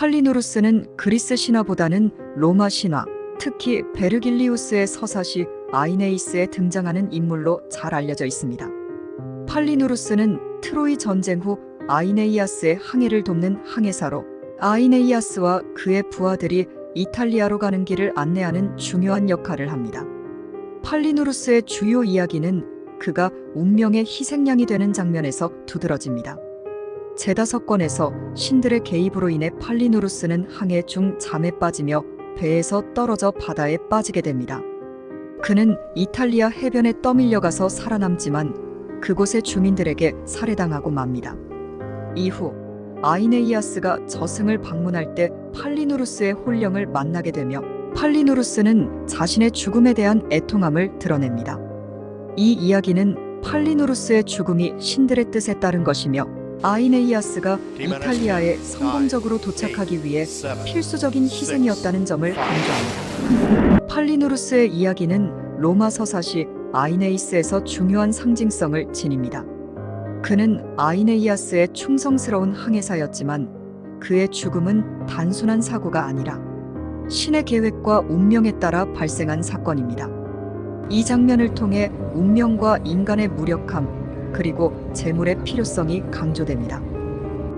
팔리누루스는 그리스 신화보다는 로마 신화, 특히 베르길리우스의 서사시 아이네이스에 등장하는 인물로 잘 알려져 있습니다. 팔리누루스는 트로이 전쟁 후 아이네이아스의 항해를 돕는 항해사로 아이네이아스와 그의 부하들이 이탈리아로 가는 길을 안내하는 중요한 역할을 합니다. 팔리누루스의 주요 이야기는 그가 운명의 희생양이 되는 장면에서 두드러집니다. 제다석권에서 신들의 개입으로 인해 팔리누루스는 항해 중 잠에 빠지며 배에서 떨어져 바다에 빠지게 됩니다. 그는 이탈리아 해변에 떠밀려가서 살아남지만 그곳의 주민들에게 살해당하고 맙니다. 이후 아이네이아스가 저승을 방문할 때 팔리누루스의 혼령을 만나게 되며 팔리누루스는 자신의 죽음에 대한 애통함을 드러냅니다. 이 이야기는 팔리누루스의 죽음이 신들의 뜻에 따른 것이며 아이네이아스가 이탈리아에 성공적으로 도착하기 위해 필수적인 희생이었다는 점을 강조합니다. 팔리누루스의 이야기는 로마 서사시 아이네이스에서 중요한 상징성을 지닙니다. 그는 아이네이아스의 충성스러운 항해사였지만 그의 죽음은 단순한 사고가 아니라 신의 계획과 운명에 따라 발생한 사건입니다. 이 장면을 통해 운명과 인간의 무력함, 그리고 재물의 필요성이 강조됩니다.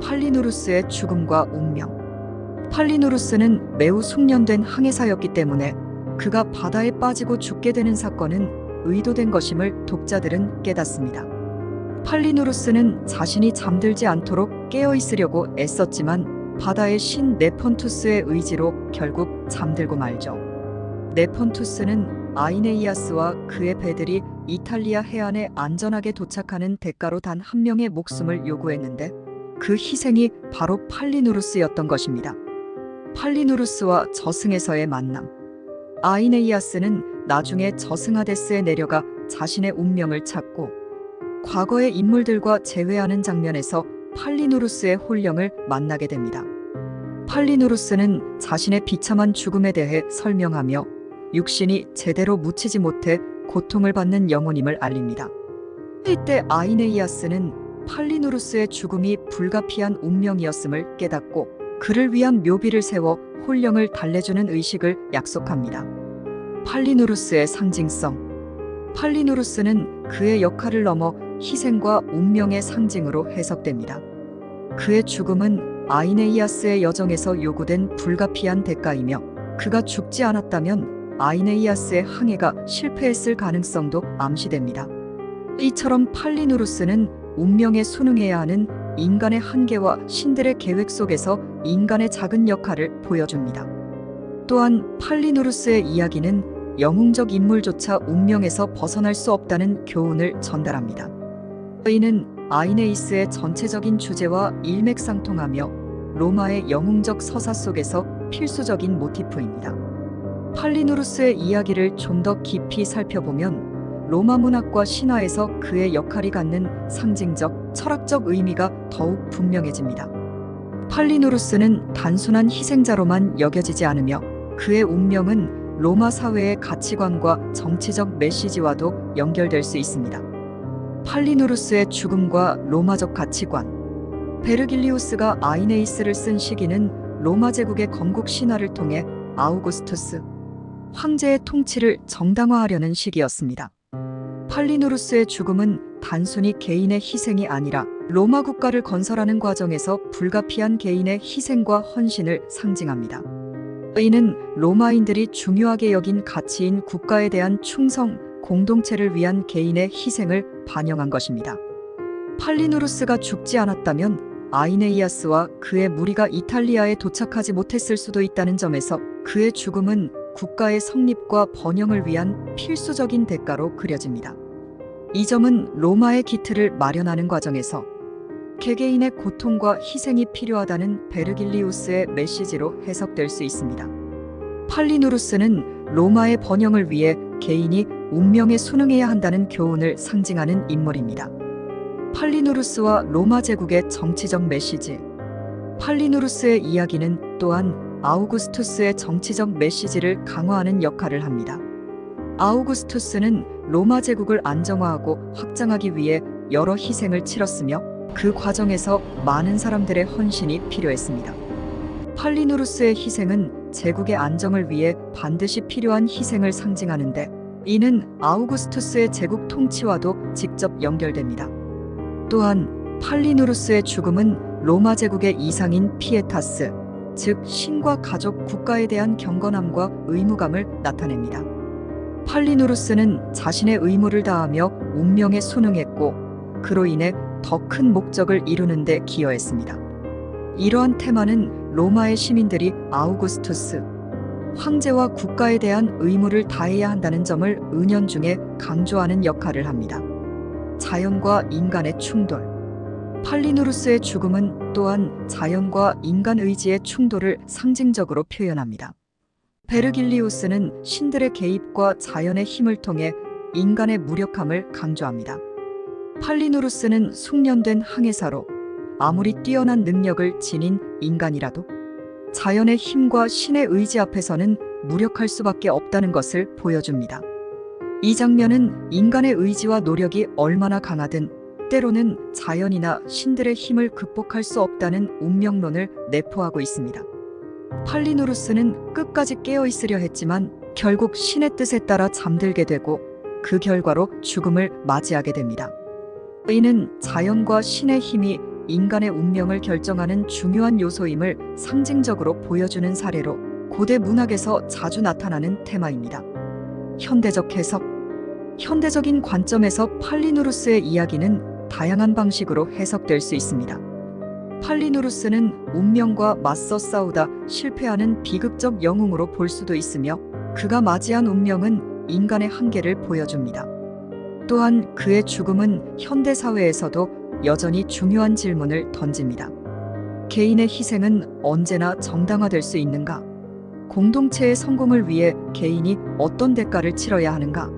팔리누루스의 죽음과 운명. 팔리누루스는 매우 숙련된 항해사였기 때문에 그가 바다에 빠지고 죽게 되는 사건은 의도된 것임을 독자들은 깨닫습니다. 팔리누루스는 자신이 잠들지 않도록 깨어있으려고 애썼지만 바다의 신 네폰투스의 의지로 결국 잠들고 말죠. 네폰투스는 아이네이아스와 그의 배들이 이탈리아 해안에 안전하게 도착하는 대가로 단 한 명의 목숨을 요구했는데 그 희생이 바로 팔리누루스였던 것입니다. 팔리누루스와 저승에서의 만남. 아이네이아스는 나중에 저승 하데스에 내려가 자신의 운명을 찾고 과거의 인물들과 재회하는 장면에서 팔리누루스의 혼령을 만나게 됩니다. 팔리누루스는 자신의 비참한 죽음에 대해 설명하며 육신이 제대로 묻히지 못해 고통을 받는 영혼임을 알립니다. 이때 아이네이아스는 팔리누루스의 죽음이 불가피한 운명이었음을 깨닫고 그를 위한 묘비를 세워 혼령을 달래주는 의식을 약속합니다. 팔리누루스의 상징성. 팔리누루스는 그의 역할을 넘어 희생과 운명의 상징으로 해석됩니다. 그의 죽음은 아이네이아스의 여정에서 요구된 불가피한 대가이며 그가 죽지 않았다면 아이네이아스의 항해가 실패했을 가능성도 암시됩니다. 이처럼 팔리누루스는 운명에 순응해야 하는 인간의 한계와 신들의 계획 속에서 인간의 작은 역할을 보여줍니다. 또한 팔리누루스의 이야기는 영웅적 인물조차 운명에서 벗어날 수 없다는 교훈을 전달합니다. 이는 아이네이스의 전체적인 주제와 일맥상통하며 로마의 영웅적 서사 속에서 필수적인 모티프입니다. 팔리누루스의 이야기를 좀 더 깊이 살펴보면 로마 문학과 신화에서 그의 역할이 갖는 상징적, 철학적 의미가 더욱 분명해집니다. 팔리누루스는 단순한 희생자로만 여겨지지 않으며 그의 운명은 로마 사회의 가치관과 정치적 메시지와도 연결될 수 있습니다. 팔리누루스의 죽음과 로마적 가치관. 베르길리우스가 아이네이스를 쓴 시기는 로마 제국의 건국 신화를 통해 아우구스투스 황제의 통치를 정당화하려는 시기였습니다. 팔리누루스의 죽음은 단순히 개인의 희생이 아니라 로마 국가를 건설하는 과정에서 불가피한 개인의 희생과 헌신을 상징합니다. 이는 로마인들이 중요하게 여긴 가치인 국가에 대한 충성, 공동체를 위한 개인의 희생을 반영한 것입니다. 팔리누루스가 죽지 않았다면 아이네이아스와 그의 무리가 이탈리아에 도착하지 못했을 수도 있다는 점에서 그의 죽음은 국가의 성립과 번영을 위한 필수적인 대가로 그려집니다. 이 점은 로마의 기틀을 마련하는 과정에서 개개인의 고통과 희생이 필요하다는 베르길리우스의 메시지로 해석될 수 있습니다. 팔리누루스는 로마의 번영을 위해 개인이 운명에 순응해야 한다는 교훈을 상징하는 인물입니다. 팔리누루스와 로마 제국의 정치적 메시지. 팔리누루스의 이야기는 또한 아우구스투스의 정치적 메시지를 강화하는 역할을 합니다. 아우구스투스는 로마 제국을 안정화하고 확장하기 위해 여러 희생을 치렀으며 그 과정에서 많은 사람들의 헌신이 필요했습니다. 팔리누루스의 희생은 제국의 안정을 위해 반드시 필요한 희생을 상징하는데, 이는 아우구스투스의 제국 통치와도 직접 연결됩니다. 또한 팔리누루스의 죽음은 로마 제국의 이상인 피에타스, 즉 신과 가족 국가에 대한 경건함과 의무감을 나타냅니다. 팔리누루스는 자신의 의무를 다하며 운명에 순응했고, 그로 인해 더 큰 목적을 이루는 데 기여했습니다. 이러한 테마는 로마의 시민들이 아우구스투스, 황제와 국가에 대한 의무를 다해야 한다는 점을 은연중에 강조하는 역할을 합니다. 자연과 인간의 충돌. 팔리누루스의 죽음은 또한 자연과 인간 의지의 충돌을 상징적으로 표현합니다. 베르길리우스는 신들의 개입과 자연의 힘을 통해 인간의 무력함을 강조합니다. 팔리누루스는 숙련된 항해사로 아무리 뛰어난 능력을 지닌 인간이라도 자연의 힘과 신의 의지 앞에서는 무력할 수밖에 없다는 것을 보여줍니다. 이 장면은 인간의 의지와 노력이 얼마나 강하든 때로는 자연이나 신들의 힘을 극복할 수 없다는 운명론을 내포하고 있습니다. 팔리누루스는 끝까지 깨어 있으려 했지만 결국 신의 뜻에 따라 잠들게 되고 그 결과로 죽음을 맞이하게 됩니다. 이는 자연과 신의 힘이 인간의 운명을 결정하는 중요한 요소임을 상징적으로 보여주는 사례로 고대 문학에서 자주 나타나는 테마입니다. 현대적 해석. 현대적인 관점에서 팔리누루스의 이야기는 다양한 방식으로 해석될 수 있습니다. 팔리누루스는 운명과 맞서 싸우다 실패하는 비극적 영웅으로 볼 수도 있으며, 그가 맞이한 운명은 인간의 한계를 보여줍니다. 또한 그의 죽음은 현대 사회에서도 여전히 중요한 질문을 던집니다. 개인의 희생은 언제나 정당화될 수 있는가? 공동체의 성공을 위해 개인이 어떤 대가를 치러야 하는가?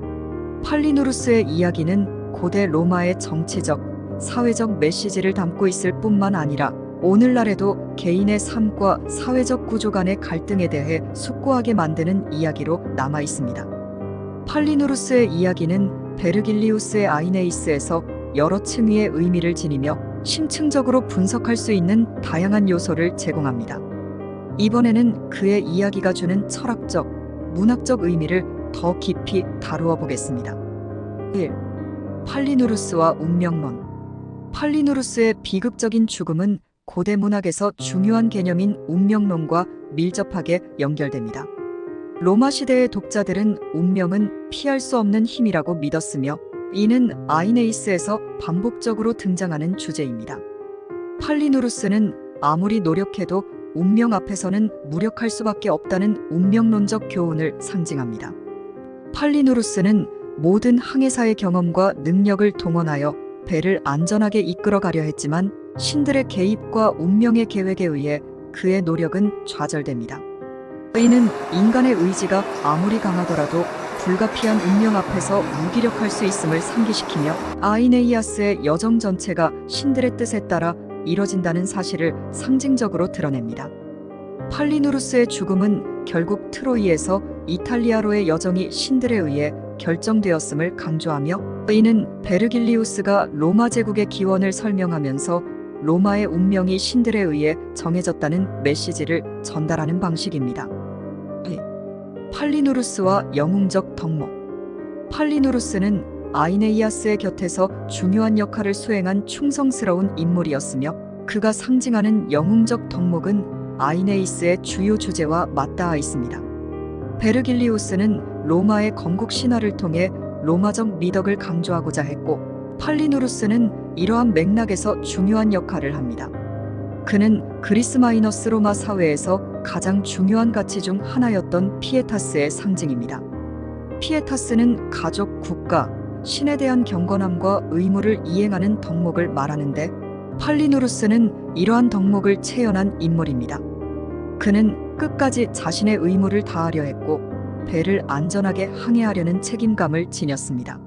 팔리누루스의 이야기는 고대 로마의 정치적, 사회적 메시지를 담고 있을 뿐만 아니라 오늘날에도 개인의 삶과 사회적 구조 간의 갈등에 대해 숙고하게 만드는 이야기로 남아 있습니다. 팔리누루스의 이야기는 베르길리우스의 아이네이스에서 여러 층위의 의미를 지니며 심층적으로 분석할 수 있는 다양한 요소를 제공합니다. 이번에는 그의 이야기가 주는 철학적, 문학적 의미를 더 깊이 다루어 보겠습니다. 1. 팔리누루스와 운명론. 팔리누루스의 비극적인 죽음은 고대 문학에서 중요한 개념인 운명론과 밀접하게 연결됩니다. 로마 시대의 독자들은 운명은 피할 수 없는 힘이라고 믿었으며, 이는 아이네이스에서 반복적으로 등장하는 주제입니다. 팔리누루스는 아무리 노력해도 운명 앞에서는 무력할 수밖에 없다는 운명론적 교훈을 상징합니다. 팔리누루스는 모든 항해사의 경험과 능력을 동원하여 배를 안전하게 이끌어가려 했지만 신들의 개입과 운명의 계획에 의해 그의 노력은 좌절됩니다. 이는 인간의 의지가 아무리 강하더라도 불가피한 운명 앞에서 무기력할 수 있음을 상기시키며, 아이네이아스의 여정 전체가 신들의 뜻에 따라 이뤄진다는 사실을 상징적으로 드러냅니다. 팔리누루스의 죽음은 결국 트로이에서 이탈리아로의 여정이 신들에 의해 결정되었음을 강조하며, 이는 베르길리우스가 로마 제국의 기원을 설명하면서 로마의 운명이 신들에 의해 정해졌다는 메시지를 전달하는 방식입니다. 팔리누루스와 영웅적 덕목. 팔리누루스는 아이네이아스의 곁에서 중요한 역할을 수행한 충성스러운 인물이었으며, 그가 상징하는 영웅적 덕목은 아이네이스의 주요 주제와 맞닿아 있습니다. 베르길리우스는 로마의 건국 신화를 통해 로마적 미덕을 강조하고자 했고, 팔리누루스는 이러한 맥락에서 중요한 역할을 합니다. 그는 그리스 마이너스 로마 사회에서 가장 중요한 가치 중 하나였던 피에타스의 상징입니다. 피에타스는 가족, 국가, 신에 대한 경건함과 의무를 이행하는 덕목을 말하는데, 팔리누루스는 이러한 덕목을 체현한 인물입니다. 그는 끝까지 자신의 의무를 다하려 했고 배를 안전하게 항해하려는 책임감을 지녔습니다.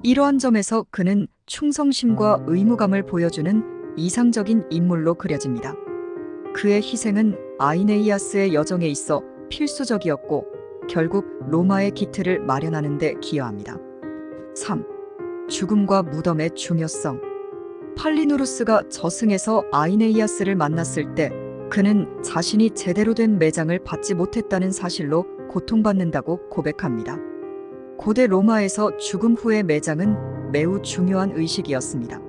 이러한 점에서 그는 충성심과 의무감을 보여주는 이상적인 인물로 그려집니다. 그의 희생은 아이네이아스의 여정에 있어 필수적이었고 결국 로마의 기틀을 마련하는 데 기여합니다. 3. 죽음과 무덤의 중요성. 팔리누루스가 저승에서 아이네이아스를 만났을 때 그는 자신이 제대로 된 매장을 받지 못했다는 사실로 고통받는다고 고백합니다. 고대 로마에서 죽음 후의 매장은 매우 중요한 의식이었습니다.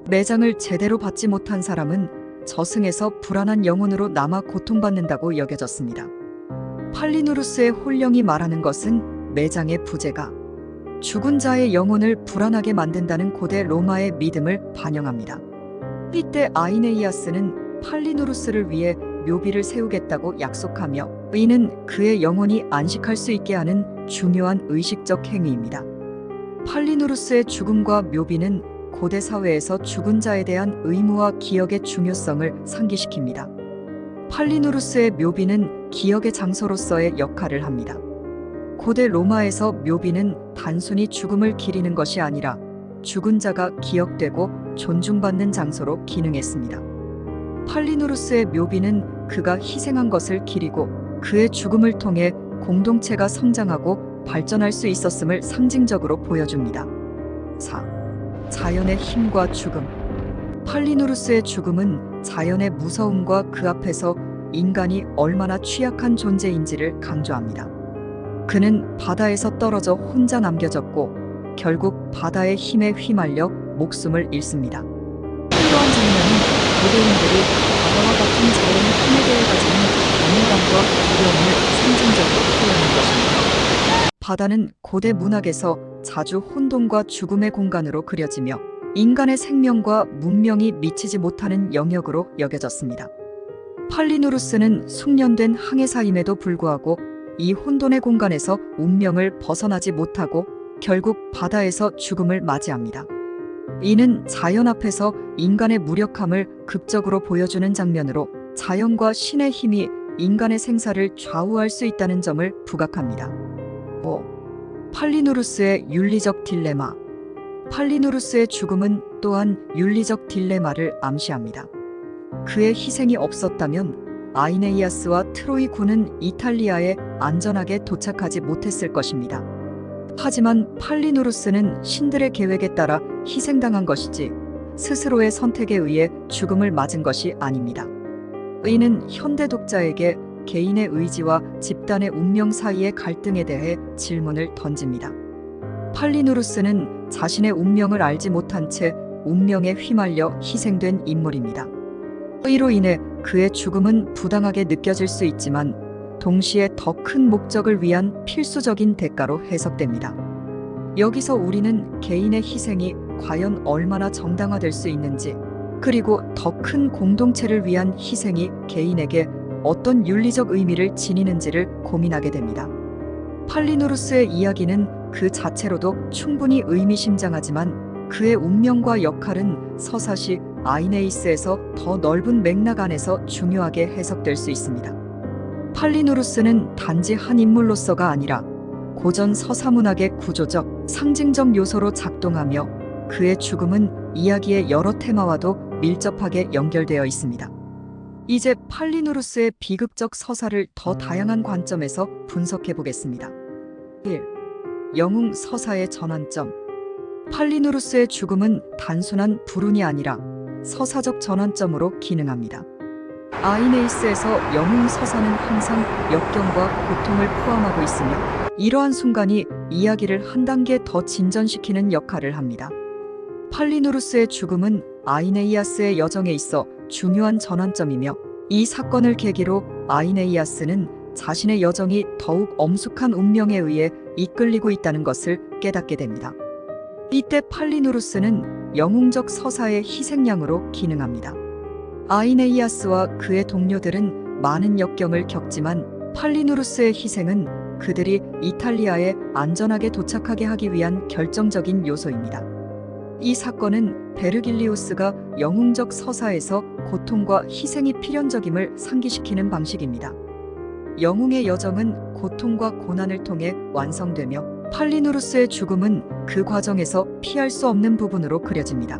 매장을 제대로 받지 못한 사람은 저승에서 불안한 영혼으로 남아 고통받는다고 여겨졌습니다. 팔리누루스의 홀령이 말하는 것은 매장의 부재가 죽은 자의 영혼을 불안하게 만든다는 고대 로마의 믿음을 반영합니다. 이때 아이네이아스는 팔리누루스를 위해 묘비를 세우겠다고 약속하며 이는 그의 영혼이 안식할 수 있게 하는 중요한 의식적 행위입니다. 팔리누루스의 죽음과 묘비는 고대 사회에서 죽은 자에 대한 의무와 기억의 중요성을 상기시킵니다. 팔리누루스의 묘비는 기억의 장소로서의 역할을 합니다. 고대 로마에서 묘비는 단순히 죽음을 기리는 것이 아니라 죽은 자가 기억되고 존중받는 장소로 기능했습니다. 팔리누루스의 묘비는 그가 희생한 것을 기리고 그의 죽음을 통해 공동체가 성장하고 발전할 수 있었음을 상징적으로 보여줍니다. 4. 자연의 힘과 죽음. 팔리누루스의 죽음은 자연의 무서움과 그 앞에서 인간이 얼마나 취약한 존재인지를 강조합니다. 그는 바다에서 떨어져 혼자 남겨졌고 결국 바다의 힘에 휘말려 목숨을 잃습니다. 이러한 장면은 고대인들이 바다와 같은 자연의 힘에 대해 가지는 안일함과 두려움을 상징적으로 표현한 것입니다. 바다는 고대 문학에서 자주 혼돈과 죽음의 공간으로 그려지며 인간의 생명과 문명이 미치지 못하는 영역으로 여겨졌습니다. 팔리누루스는 숙련된 항해사임에도 불구하고 이 혼돈의 공간에서 운명을 벗어나지 못하고 결국 바다에서 죽음을 맞이합니다. 이는 자연 앞에서 인간의 무력함을 극적으로 보여주는 장면으로 자연과 신의 힘이 인간의 생사를 좌우할 수 있다는 점을 부각합니다. 5. 팔리누루스의 윤리적 딜레마. 팔리누루스의 죽음은 또한 윤리적 딜레마를 암시합니다. 그의 희생이 없었다면 아이네이아스와 트로이 군은 이탈리아에 안전하게 도착하지 못했을 것입니다. 하지만 팔리누루스는 신들의 계획에 따라 희생당한 것이지 스스로의 선택에 의해 죽음을 맞은 것이 아닙니다. 이는 현대 독자에게 개인의 의지와 집단의 운명 사이의 갈등에 대해 질문을 던집니다. 팔리누루스는 자신의 운명을 알지 못한 채 운명에 휘말려 희생된 인물입니다. 이로 인해 그의 죽음은 부당하게 느껴질 수 있지만 동시에 더 큰 목적을 위한 필수적인 대가로 해석됩니다. 여기서 우리는 개인의 희생이 과연 얼마나 정당화될 수 있는지, 그리고 더 큰 공동체를 위한 희생이 개인에게 어떤 윤리적 의미를 지니는지를 고민하게 됩니다. 팔리누루스의 이야기는 그 자체로도 충분히 의미심장하지만 그의 운명과 역할은 서사시 아이네이스에서 더 넓은 맥락 안에서 중요하게 해석될 수 있습니다. 팔리누루스는 단지 한 인물로서가 아니라 고전 서사문학의 구조적, 상징적 요소로 작동하며 그의 죽음은 이야기의 여러 테마와도 밀접하게 연결되어 있습니다. 이제 팔리누루스의 비극적 서사를 더 다양한 관점에서 분석해 보겠습니다. 1. 영웅 서사의 전환점. 팔리누루스의 죽음은 단순한 불운이 아니라 서사적 전환점으로 기능합니다. 아이네이스에서 영웅 서사는 항상 역경과 고통을 포함하고 있으며 이러한 순간이 이야기를 한 단계 더 진전시키는 역할을 합니다. 팔리누루스의 죽음은 아이네이아스의 여정에 있어 중요한 전환점이며 이 사건을 계기로 아이네이아스는 자신의 여정이 더욱 엄숙한 운명에 의해 이끌리고 있다는 것을 깨닫게 됩니다. 이때 팔리누루스는 영웅적 서사의 희생양으로 기능합니다. 아이네이아스와 그의 동료들은 많은 역경을 겪지만 팔리누루스의 희생은 그들이 이탈리아에 안전하게 도착하게 하기 위한 결정적인 요소입니다. 이 사건은 베르길리우스가 영웅적 서사에서 고통과 희생이 필연적임을 상기시키는 방식입니다. 영웅의 여정은 고통과 고난을 통해 완성되며 팔리누루스의 죽음은 그 과정에서 피할 수 없는 부분으로 그려집니다.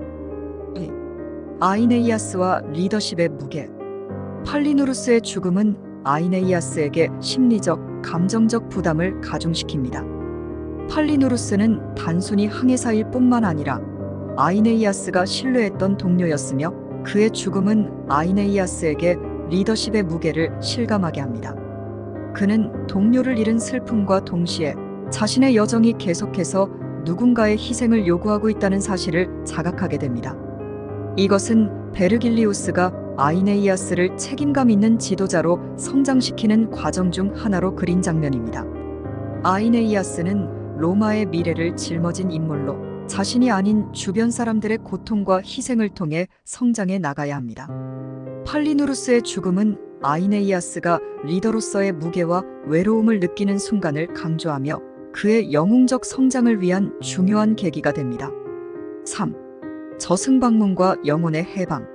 아이네이아스와 리더십의 무게. 팔리누루스의 죽음은 아이네이아스에게 심리적, 감정적 부담을 가중시킵니다. 팔리누루스는 단순히 항해사일 뿐만 아니라 아이네이아스가 신뢰했던 동료였으며 그의 죽음은 아이네이아스에게 리더십의 무게를 실감하게 합니다. 그는 동료를 잃은 슬픔과 동시에 자신의 여정이 계속해서 누군가의 희생을 요구하고 있다는 사실을 자각하게 됩니다. 이것은 베르길리우스가 아이네이아스를 책임감 있는 지도자로 성장시키는 과정 중 하나로 그린 장면입니다. 아이네이아스는 로마의 미래를 짊어진 인물로 자신이 아닌 주변 사람들의 고통과 희생을 통해 성장해 나가야 합니다. 팔리누루스의 죽음은 아이네이아스가 리더로서의 무게와 외로움을 느끼는 순간을 강조하며 그의 영웅적 성장을 위한 중요한 계기가 됩니다. 3. 저승방문과 영혼의 해방.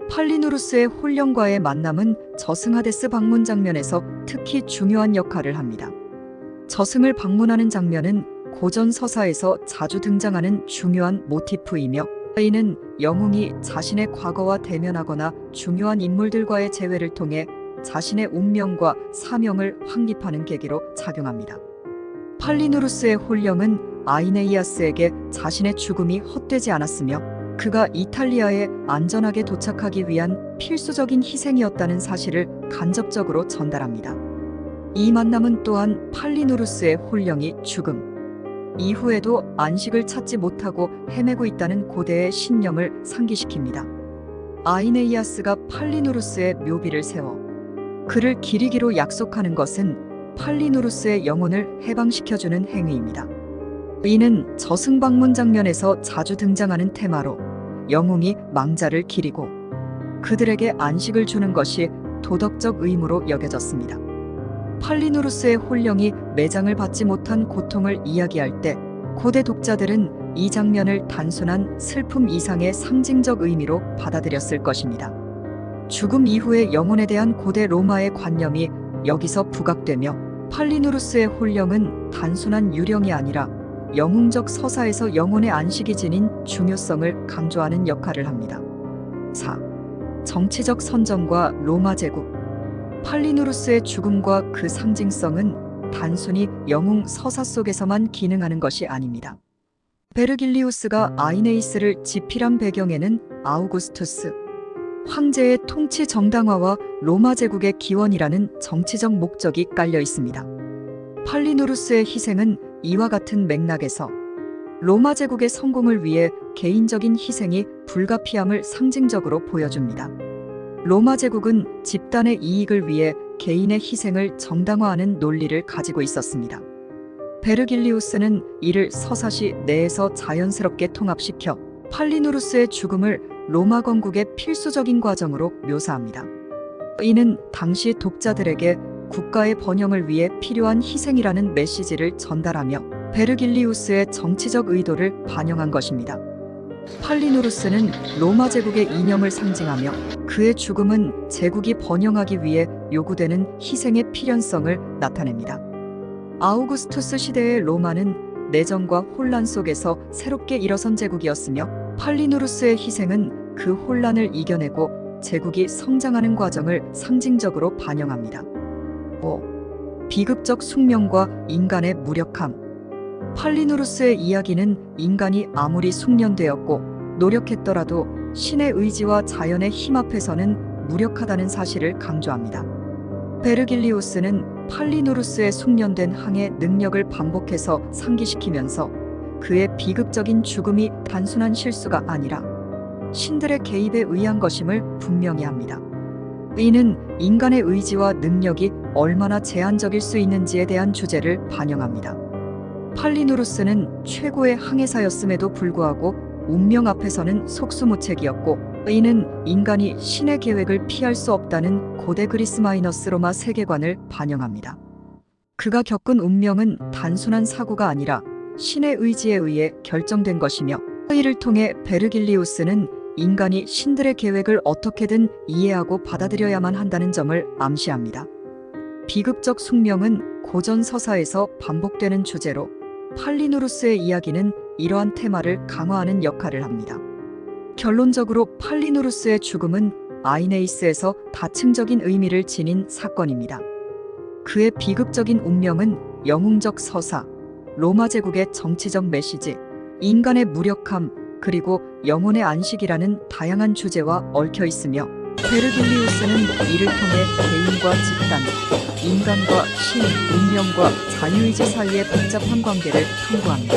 팔리누루스의 홀령과의 만남은 저승하데스 방문 장면에서 특히 중요한 역할을 합니다. 저승을 방문하는 장면은 고전 서사에서 자주 등장하는 중요한 모티프이며 이는 영웅이 자신의 과거와 대면하거나 중요한 인물들과의 재회를 통해 자신의 운명과 사명을 확립하는 계기로 작용합니다. 팔리누루스의 홀령은 아이네이아스에게 자신의 죽음이 헛되지 않았으며 그가 이탈리아에 안전하게 도착하기 위한 필수적인 희생이었다는 사실을 간접적으로 전달합니다. 이 만남은 또한 팔리누루스의 홀령이 죽음 이후에도 안식을 찾지 못하고 헤매고 있다는 고대의 신념을 상기시킵니다. 아이네이아스가 팔리누루스의 묘비를 세워 그를 기리기로 약속하는 것은 팔리누루스의 영혼을 해방시켜주는 행위입니다. 이는 저승방문 장면에서 자주 등장하는 테마로 영웅이 망자를 기리고 그들에게 안식을 주는 것이 도덕적 의무로 여겨졌습니다. 팔리누루스의 홀령이 매장을 받지 못한 고통을 이야기할 때 고대 독자들은 이 장면을 단순한 슬픔 이상의 상징적 의미로 받아들였을 것입니다. 죽음 이후의 영혼에 대한 고대 로마의 관념이 여기서 부각되며 팔리누루스의 홀령은 단순한 유령이 아니라 영웅적 서사에서 영혼의 안식이 지닌 중요성을 강조하는 역할을 합니다. 4. 정치적 선정과 로마 제국. 팔리누루스의 죽음과 그 상징성은 단순히 영웅 서사 속에서만 기능하는 것이 아닙니다. 베르길리우스가 아이네이스를 지필한 배경에는 아우구스투스 황제의 통치 정당화와 로마 제국의 기원이라는 정치적 목적이 깔려 있습니다. 팔리누루스의 희생은 이와 같은 맥락에서 로마 제국의 성공을 위해 개인적인 희생이 불가피함을 상징적으로 보여줍니다. 로마 제국은 집단의 이익을 위해 개인의 희생을 정당화하는 논리를 가지고 있었습니다. 베르길리우스는 이를 서사시 내에서 자연스럽게 통합시켜 팔리누루스의 죽음을 로마 건국의 필수적인 과정으로 묘사합니다. 이는 당시 독자들에게 국가의 번영을 위해 필요한 희생이라는 메시지를 전달하며 베르길리우스의 정치적 의도를 반영한 것입니다. 팔리누루스는 로마 제국의 이념을 상징하며 그의 죽음은 제국이 번영하기 위해 요구되는 희생의 필연성을 나타냅니다. 아우구스투스 시대의 로마는 내정과 혼란 속에서 새롭게 일어선 제국이었으며 팔리누루스의 희생은 그 혼란을 이겨내고 제국이 성장하는 과정을 상징적으로 반영합니다. 5. 비극적 숙명과 인간의 무력함. 팔리누루스의 이야기는 인간이 아무리 숙련되었고 노력했더라도 신의 의지와 자연의 힘 앞에서는 무력하다는 사실을 강조합니다. 베르길리우스는 팔리누루스의 숙련된 항해 능력을 반복해서 상기시키면서 그의 비극적인 죽음이 단순한 실수가 아니라 신들의 개입에 의한 것임을 분명히 합니다. 이는 인간의 의지와 능력이 얼마나 제한적일 수 있는지에 대한 주제를 반영합니다. 팔리누루스는 최고의 항해사였음에도 불구하고 운명 앞에서는 속수무책이었고 이는 인간이 신의 계획을 피할 수 없다는 고대 그리스 마이너스 로마 세계관을 반영합니다. 그가 겪은 운명은 단순한 사고가 아니라 신의 의지에 의해 결정된 것이며 이를 통해 베르길리우스는 인간이 신들의 계획을 어떻게든 이해하고 받아들여야만 한다는 점을 암시합니다. 비극적 숙명은 고전 서사에서 반복되는 주제로 팔리누루스의 이야기는 이러한 테마를 강화하는 역할을 합니다. 결론적으로 팔리누루스의 죽음은 아이네이스에서 다층적인 의미를 지닌 사건입니다. 그의 비극적인 운명은 영웅적 서사, 로마 제국의 정치적 메시지, 인간의 무력함, 그리고 영혼의 안식이라는 다양한 주제와 얽혀 있으며 베르길리우스는 이를 통해 개인과 집단, 인간과 신, 운명과 자유의지 사이의 복잡한 관계를 탐구합니다.